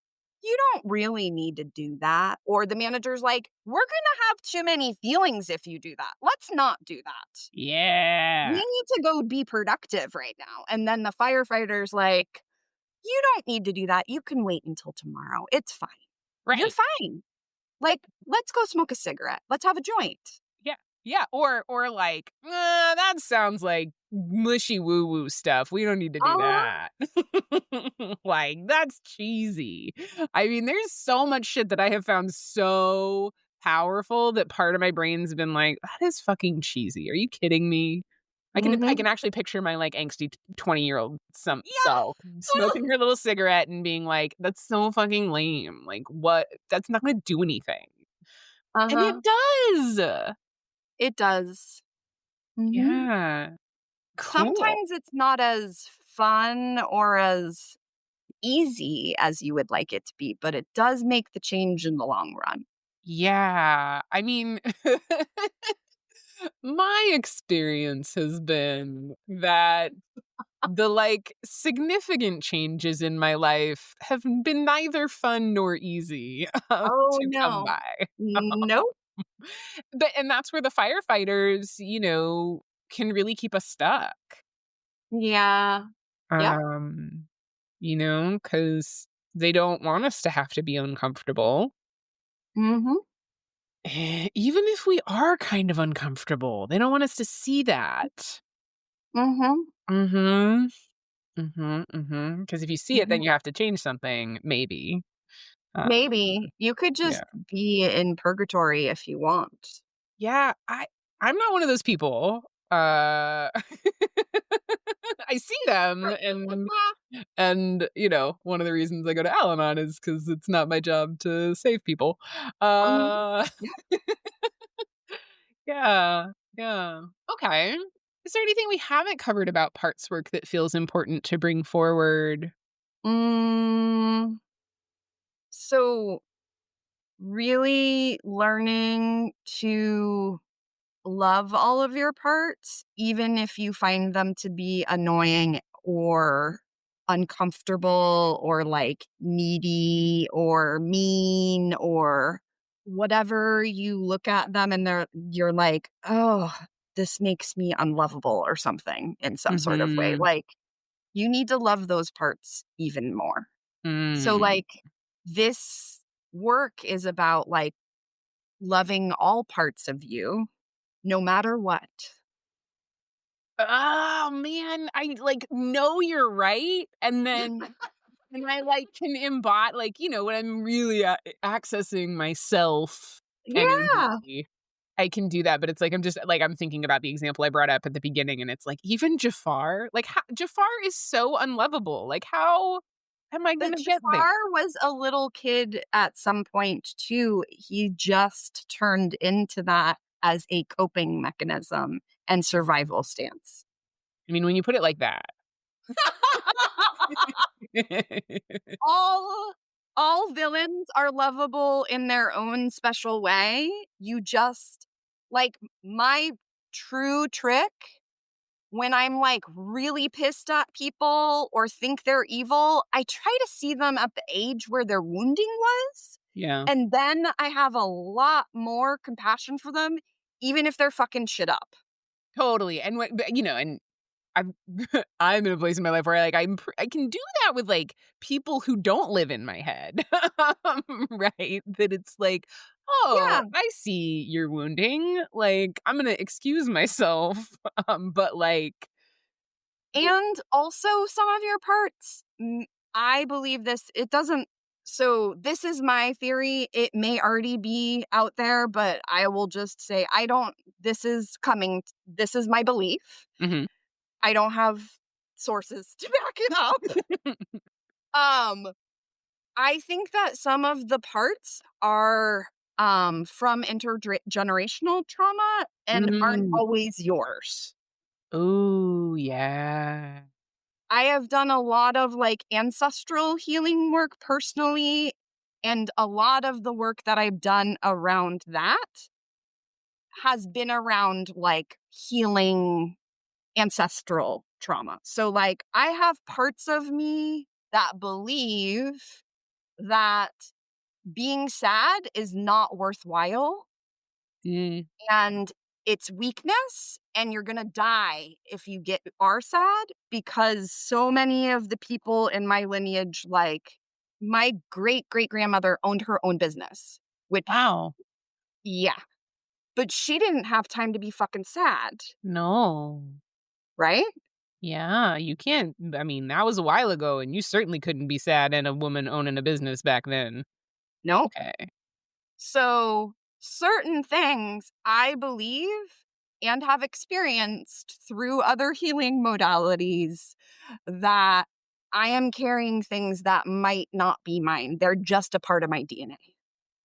you don't really need to do that. Or the manager's like, we're going to have too many feelings if you do that. Let's not do that. We Yeah. need to go be productive right now. And then the firefighter's like, You don't need to do that. You can wait until tomorrow. It's fine. You're Right. fine. Like, let's go smoke a cigarette. Let's have a joint. Yeah. Yeah. Or like, that sounds like mushy woo woo stuff. We don't need to do Uh-huh. that. Like, that's cheesy. I mean, there's so much shit that I have found so powerful that part of my brain's been like, that is fucking cheesy. Are you kidding me? I Mhm. can actually picture my like angsty 20-year-old some Yeah. self smoking her little cigarette and being like, that's so fucking lame. Like, what? That's not gonna do anything. And it Uh-huh. does. It does. Mhm. Yeah. Cool. Sometimes it's not as fun or as easy as you would like it to be, but it does make the change in the long run. Yeah. I mean, my experience has been that the like significant changes in my life have been neither fun nor easy Oh, to come no. by. Nope. And that's where the firefighters, can really keep us stuck. Yeah. Yep. Um, because they don't want us to have to be uncomfortable. Mhm. Even if we are kind of uncomfortable, they don't want us to see that. Mhm. Mhm. Mhm, mhm. Because if you see it, then Mhm. you have to change something, maybe. Uh, Maybe. You could yeah. just be in purgatory if you want. Yeah, I'm not one of those people. Uh, I see them and one of the reasons I go to Al-Anon is because it's not my job to save people. Mhm. Uh, Yeah. yeah, yeah. Okay. Is there anything we haven't covered about parts work that feels important to bring forward? Mm, so really learning to love all of your parts, even if you find them to be annoying or uncomfortable or like needy or mean or whatever you look at them and you're like, oh, this makes me unlovable or something in some sort of way. Mhm. Like you need to love those parts even more. So Mm. like this work is about like loving all parts of you no matter what. Oh, man, I, like, know you're right, and I, like, can embody like, when I'm really accessing myself Yeah. energy, I can do that, but it's like, I'm thinking about the example I brought up at the beginning, and it's like, even Jafar, like, ho Jafar is so unlovable, like, how am I But gonna get there? Jafar was a little kid at some point too. He just turned into that as a coping mechanism and survival stance. I mean, when you put it like that. all all villains are lovable in their own special way. You just like my true trick when I'm like really pissed at people or think they're evil, I try to see them at the age where their wounding was. Yeah, And then I have a lot more compassion for them, even if they're fucking shit up. totally, and and I'm I'm in a place in my life where, like, I can do that with, like, people who don't live in my head, right? That it's like, "Oh, Yeah. I see your wounding, like, I'm gonna excuse myself," but, like, And also some of your parts, I believe this, it doesn't. So, this is my theory. It may already be out there, but I will just say, I don't, this is coming, this is my belief. mhm, I don't have sources to back it up. Um, I think that some of the parts are from intergenerational trauma and aren't mm. always yours. Ooh, yeah. I have done a lot of like ancestral healing work personally, and a lot of the work that I've done around that has been around like healing ancestral trauma. So, like, I have parts of me that believe that being sad is not worthwhile Mm, and it's weakness and you're gonna die if you are sad, because so many of the people in my lineage, like, my great-great-grandmother owned her own business, which Wow. yeah, but she didn't have time to be fucking sad, No. right? Yeah, you can't. I mean, that was a while ago, and you certainly couldn't be sad and a woman owning a business back then. Nope. Okay. So, certain things I believe and have experienced through other healing modalities that I am carrying things that might not be mine. They're just a part of my DNA.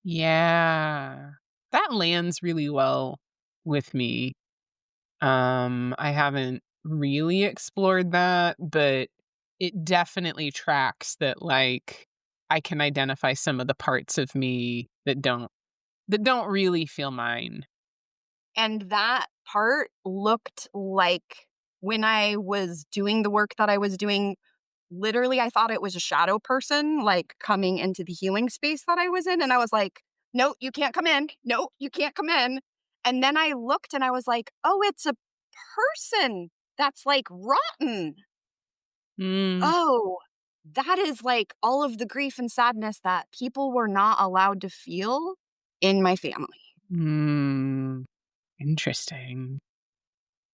Yeah. That lands really well with me. I haven't really explored that, but it definitely tracks that, like, I can identify some of the parts of me that don't really feel mine. And that part looked like, when I was doing the work that I was doing, literally, I thought it was a shadow person, like, coming into the healing space that I was in, and I was like, "No, you can't come in. No, you can't come in." And then I looked and I was like, "Oh, it's a person that's, like, rotten. Mm. Oh, that is, like, all of the grief and sadness that people were not allowed to feel in my family." Mm. Interesting.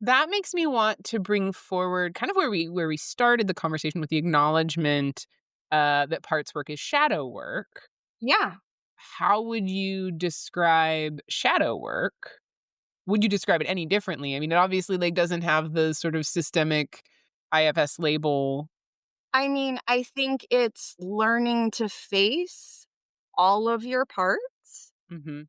That makes me want to bring forward kind of where we started the conversation with the acknowledgement, that parts work is shadow work. Yeah. How would you describe shadow work? Would you describe it any differently? I mean, it obviously, like, doesn't have the sort of systemic IFS label. I mean, I think it's learning to face all of your parts Mhm.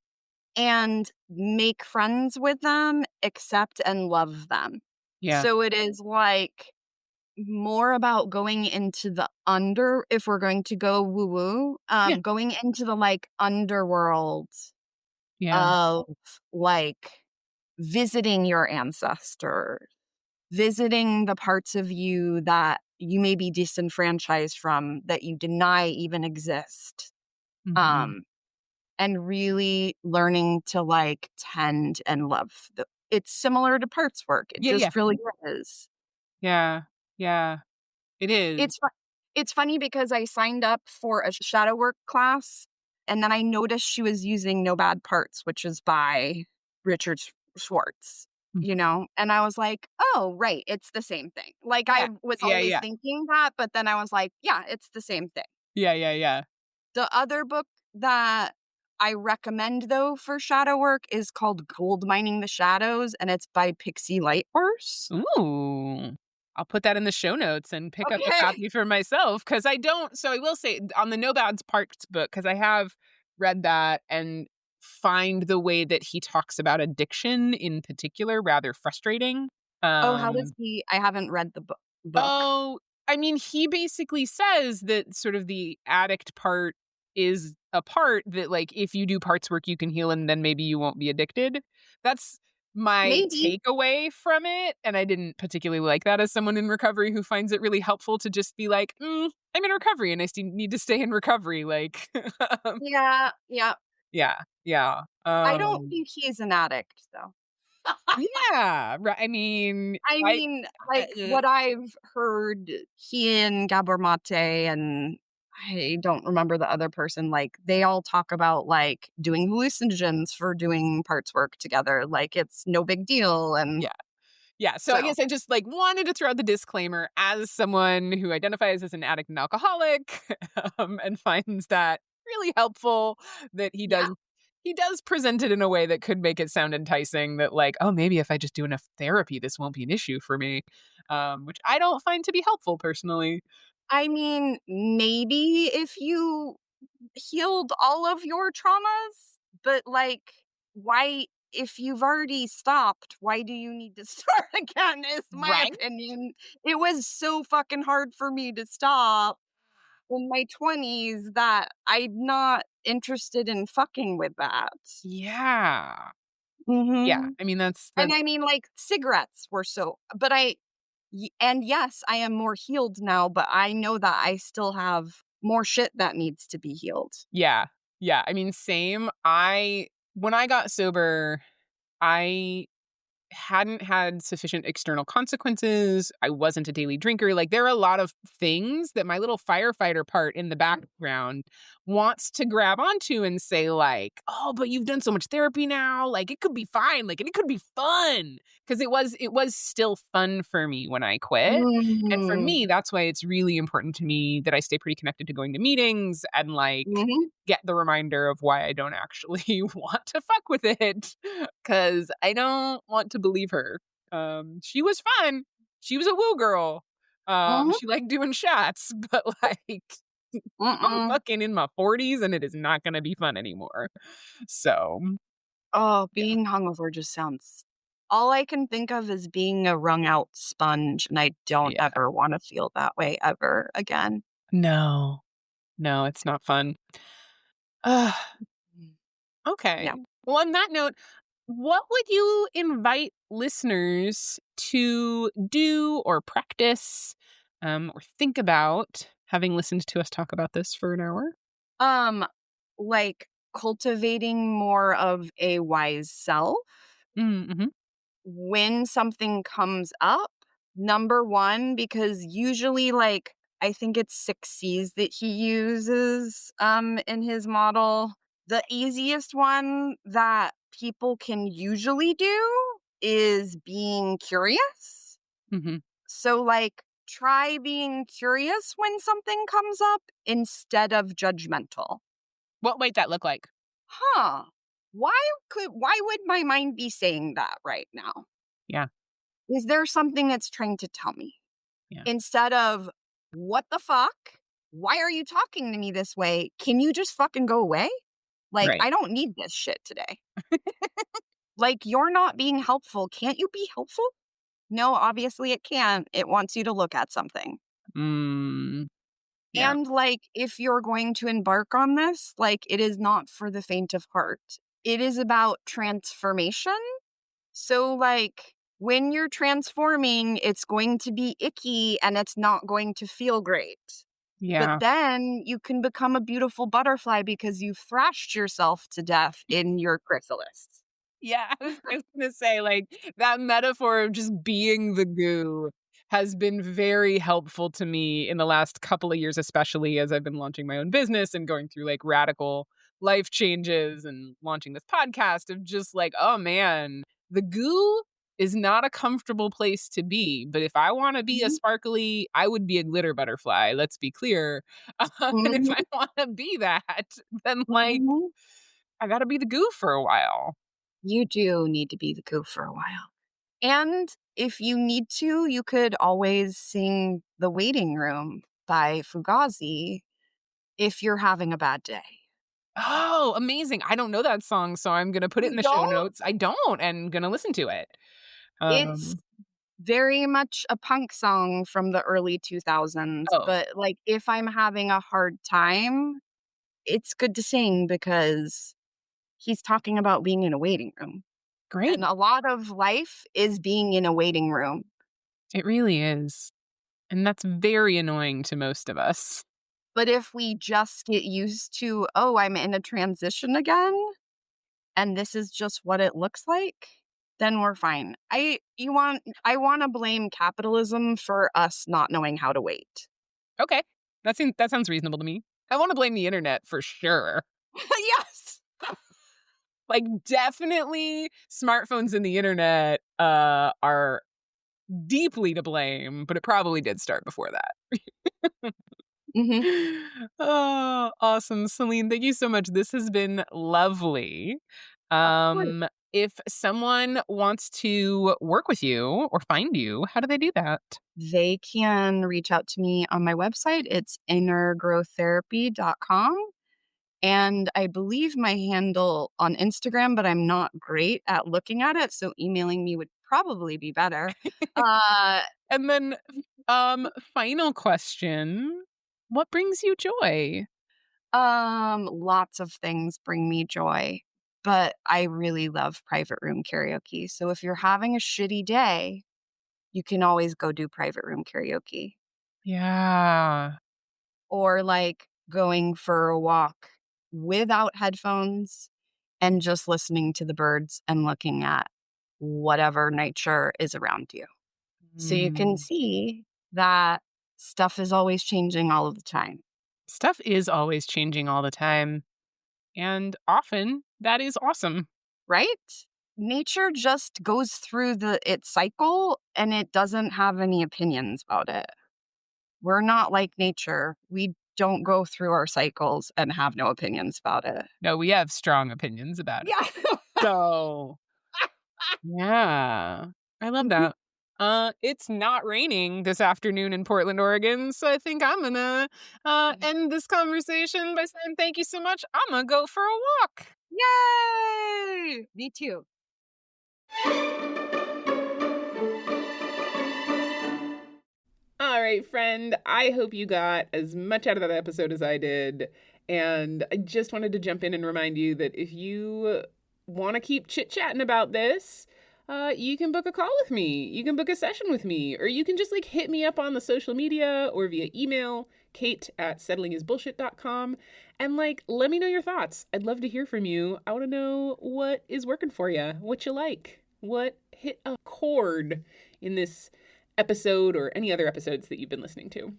and make friends with them, accept and love them. Yeah. So it is, like, more about going into the if we're going to go woo woo, Yeah. going into the, like, underworld Yeah. of, like, visiting your ancestors, visiting the parts of you that you may be disenfranchised from, that you deny even exist, Mhm. um, and really learning to, like, tend and love it's similar to parts work, it Yeah, yeah. just really is. Yeah. Yeah. It is. It's fu it's funny because I signed up for a shadow work class, and then I noticed she was using No Bad Parts, which is by Richard Schwartz, you Mhm. know? And I was like, "Oh, right, it's the same thing." Like, I Yeah. was Yeah, always yeah. thinking that, but then I was like, "Yeah, it's the same thing." Yeah, yeah, yeah. The other book that I recommend, though, for shadow work is called Gold Mining the Shadows, and it's by Pixie Lighthorse. Ooh. I'll put that in the show notes and pick up a Okay. copy for myself because I don't. So I will say on the No Bounds Parts book, because I have read that and find the way that he talks about addiction in particular rather frustrating. Oh, how does Um, he I haven't read the book. oh, I mean, he basically says that sort of the addict part is a part that, like, if you do parts work, you can heal and then maybe you won't be addicted. That's my Maybe. takeaway from it. And I didn't particularly like that as someone in recovery who finds it really helpful to just be like, I'm in recovery and I still need to stay in recovery. Like, Yeah, yeah. yeah, yeah. I don't think he's an addict, though. Yeah, right. I mean, I I, mean, like, what I've heard, he and Gabor Mate and I don't remember the other person, like, they all talk about, like, doing hallucinogens for doing parts work together, like, it's no big deal, and yeah. Yeah, so I so guess I just, like, wanted to throw out the disclaimer as someone who identifies as an addict and alcoholic, and finds that really helpful that yeah. he does present it in a way that could make it sound enticing that, like, "Oh, maybe if I just do enough therapy, this won't be an issue for me," which I don't find to be helpful personally. I mean, maybe if you healed all of your traumas, but, like, why if you've already stopped, why do you need to start again is my Right? opinion. It was so fucking hard for me to stop in my 20s that I'm not interested in fucking with that. Yeah. Yeah, Mhm. I mean, And that's I mean, like, cigarettes were but and yes, I am more healed now, but I know that I still have more shit that needs to be healed. yeah. Yeah, I mean, same. When I got sober, I hadn't had sufficient external consequences. I wasn't a daily drinker. Like, there are a lot of things that my little firefighter part in the background wants to grab onto and say, like, "Oh, but you've done so much therapy now. Like, it could be fine. Like, and it could be fun." Because it was still fun for me when I quit. And for Mm. me, that's why it's really important to me that I stay pretty connected to going to meetings and, like, Mhm. get the reminder of why I don't actually want to fuck with it, because I don't want to believe her. She was fun. She was a woo girl. Mhm. She liked doing shots, but, like, I'm Mm-mm. fucking in my 40s and it is not gonna be fun anymore. So, Oh, yeah. being hungover just sounds all I can think of is being a wrung out sponge, and I don't Yeah. ever wanna feel that way ever again. No. No, it's not fun. Ugh, Mm. Yeah. okay. Well, on that note, what would you invite listeners to do or practice, or think about, having listened to us talk about this for an hour? Um, like, cultivating more of a wise self Mhm. when something comes up, number 1, because usually, like, I think it's 6 C's that he uses, in his model. The easiest one that people can usually do is being curious. Mhm. So, like, try being curious when something comes up instead of judgmental. What might that look like? Huh. Why would my mind be saying that right now? Yeah, Is there something it's trying to tell me? yeah. Instead of, "What the fuck? Why are you talking to me this way? Can you just fucking go away? Like, Right. I don't need this shit today. Like, you're not being helpful. Can't you be helpful?" No, obviously it can't. It wants you to look at something. Mm, yeah, And, like, if you're going to embark on this, like, it is not for the faint of heart. It is about transformation. So, like, when you're transforming, it's going to be icky and it's not going to feel great. But yeah. then you can become a beautiful butterfly because you thrashed yourself to death in your chrysalis. Yeah, I was gonna say, like, that metaphor of just being the goo has been very helpful to me in the last couple of years, especially as I've been launching my own business and going through, like, radical life changes and launching this podcast of just like, "Oh, man, the goo is not a comfortable place to be, but if I wanna be a Mhm, sparkly, I would be a glitter butterfly, let's be clear." And if mhm, I wanna be that, then, like, mhm. I gotta be the goo for a while. You do need to be the goof for a while. And if you need to, you could always sing The Waiting Room by Fugazi if you're having a bad day. Oh, amazing. I don't know that song, so I'm gonna put it You in the show don't? notes. I don't, and gonna listen to it. It's Um, very much a punk song from the early 2000s, oh, but, like, if I'm having a hard time, it's good to sing because he's talking about being in a waiting room, great. and a lot of life is being in a waiting room. It really is, and that's very annoying to most of us. But if we just get used to, "Oh, I'm in a transition again, and this is just what it looks like," then we're fine. I wanna blame capitalism for us not knowing how to wait. Okay, that sounds reasonable to me. I wanna blame the internet for sure. Yes! Like, definitely smartphones and the internet, are deeply to blame, but it probably did start before that. Mhm. Oh, awesome, Celine, thank you so much. This has been lovely. Of course. If someone wants to work with you or find you, how do they do that? They can reach out to me on my website. It's innergrowththerapy.com. And I believe my handle on Instagram, but I'm not great at looking at it. So emailing me would probably be better. Uh, And then, final question, what brings you joy? lots of things bring me joy, but I really love private room karaoke. So if you're having a shitty day, you can always go do private room karaoke. Yeah. Or like going for a walk without headphones and just listening to the birds and looking at whatever nature is around you. So you can Mm. see that stuff is always changing all of the time, Stuff is always changing all the time. And often that is awesome. right? Nature just goes through its cycle and it doesn't have any opinions about it. We're not like nature. We don't go through our cycles and have no opinions about it. No, we have strong opinions about it. Yeah. So, yeah, I love that. It's not raining this afternoon in Portland, Oregon, so I think I'm gonna end this conversation by saying thank you so much. I'm gonna go for a walk. Yay! Me too. All right, friend. I hope you got as much out of that episode as I did. And I just wanted to jump in and remind you that if you want to keep chit-chatting about this, you can book a call with me. You can book a session with me. Or you can just hit me up on the social media or via email, kate@settlingisbullshit.com. And let me know your thoughts. I'd love to hear from you. I want to know what is working for you, what you like, what hit a chord in this episode or any other episodes that you've been listening to.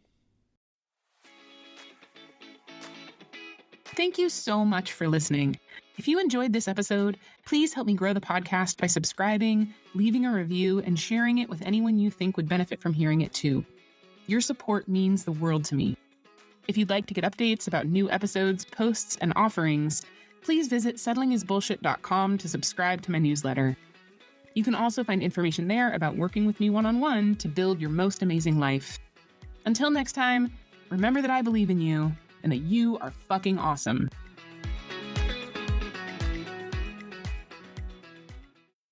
Thank you so much for listening. If you enjoyed this episode, please help me grow the podcast by subscribing, leaving a review, and sharing it with anyone you think would benefit from hearing it too. Your support means the world to me. If you'd like to get updates about new episodes, posts, and offerings, please visit settlingisbullshit.com to subscribe to my newsletter. You can also find information there about working with me one-on-one to build your most amazing life. Until next time, remember that I believe in you and that you are fucking awesome.